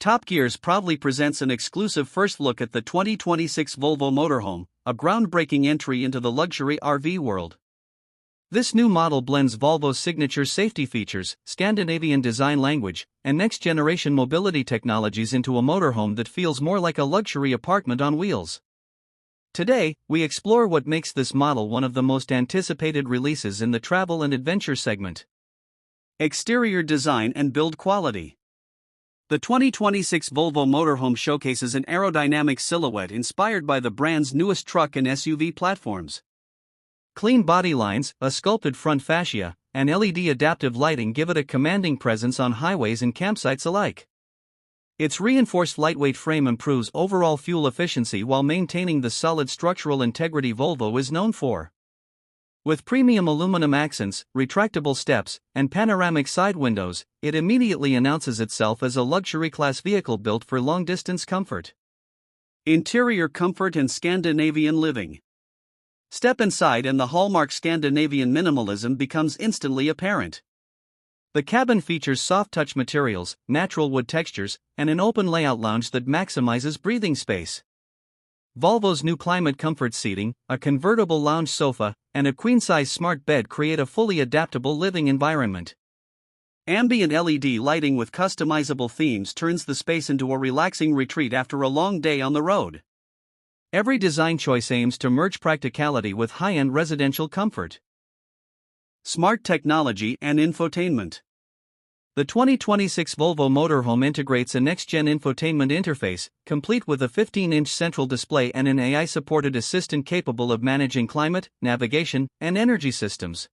Top Gears proudly presents an exclusive first look at the 2026 Volvo Motorhome, a groundbreaking entry into the luxury RV world. This new model blends Volvo's signature safety features, Scandinavian design language, and next-generation mobility technologies into a motorhome that feels more like a luxury apartment on wheels. Today, we explore what makes this model one of the most anticipated releases in the travel and adventure segment. Exterior design and build quality. The 2026 Volvo Motorhome showcases an aerodynamic silhouette inspired by the brand's newest truck and SUV platforms. Clean body lines, a sculpted front fascia, and LED adaptive lighting give it a commanding presence on highways and campsites alike. Its reinforced lightweight frame improves overall fuel efficiency while maintaining the solid structural integrity Volvo is known for. With premium aluminum accents, retractable steps, and panoramic side windows, it immediately announces itself as a luxury-class vehicle built for long-distance comfort. Interior comfort and Scandinavian living. Step inside and the hallmark Scandinavian minimalism becomes instantly apparent. The cabin features soft-touch materials, natural wood textures, and an open layout lounge that maximizes breathing space. Volvo's new climate comfort seating, a convertible lounge sofa, and a queen-size smart bed create a fully adaptable living environment. Ambient LED lighting with customizable themes turns the space into a relaxing retreat after a long day on the road. Every design choice aims to merge practicality with high-end residential comfort. Smart technology and infotainment. The 2026 Volvo Motorhome integrates a next-gen infotainment interface, complete with a 15-inch central display and an AI-supported assistant capable of managing climate, navigation, and energy systems.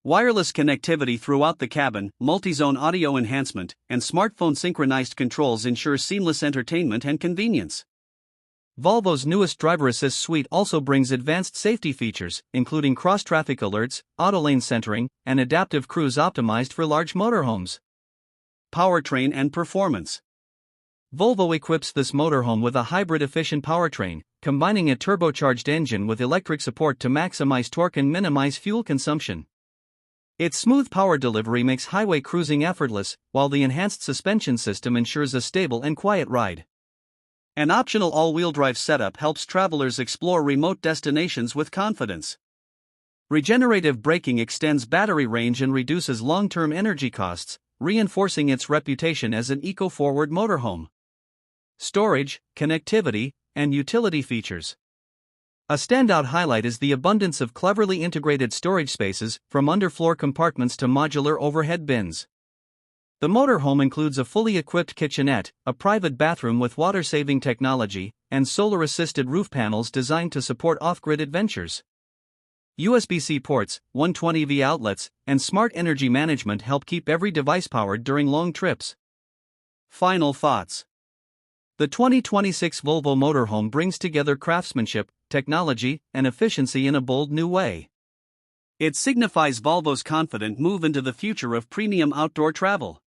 Wireless connectivity throughout the cabin, multi-zone audio enhancement, and smartphone synchronized controls ensure seamless entertainment and convenience. Volvo's newest driver assist suite also brings advanced safety features, including cross-traffic alerts, auto-lane centering, and adaptive cruise optimized for large motorhomes. Powertrain and performance. Volvo equips this motorhome with a hybrid-efficient powertrain, combining a turbocharged engine with electric support to maximize torque and minimize fuel consumption. Its smooth power delivery makes highway cruising effortless, while the enhanced suspension system ensures a stable and quiet ride. An optional all-wheel drive setup helps travelers explore remote destinations with confidence. Regenerative braking extends battery range and reduces long-term energy costs, reinforcing its reputation as an eco-forward motorhome. Storage, connectivity, and utility features. A standout highlight is the abundance of cleverly integrated storage spaces, from underfloor compartments to modular overhead bins. The motorhome includes a fully equipped kitchenette, a private bathroom with water-saving technology, and solar-assisted roof panels designed to support off-grid adventures. USB-C ports, 120V outlets, and smart energy management help keep every device powered during long trips. Final thoughts. The 2026 Volvo Motorhome brings together craftsmanship, technology, and efficiency in a bold new way. It signifies Volvo's confident move into the future of premium outdoor travel.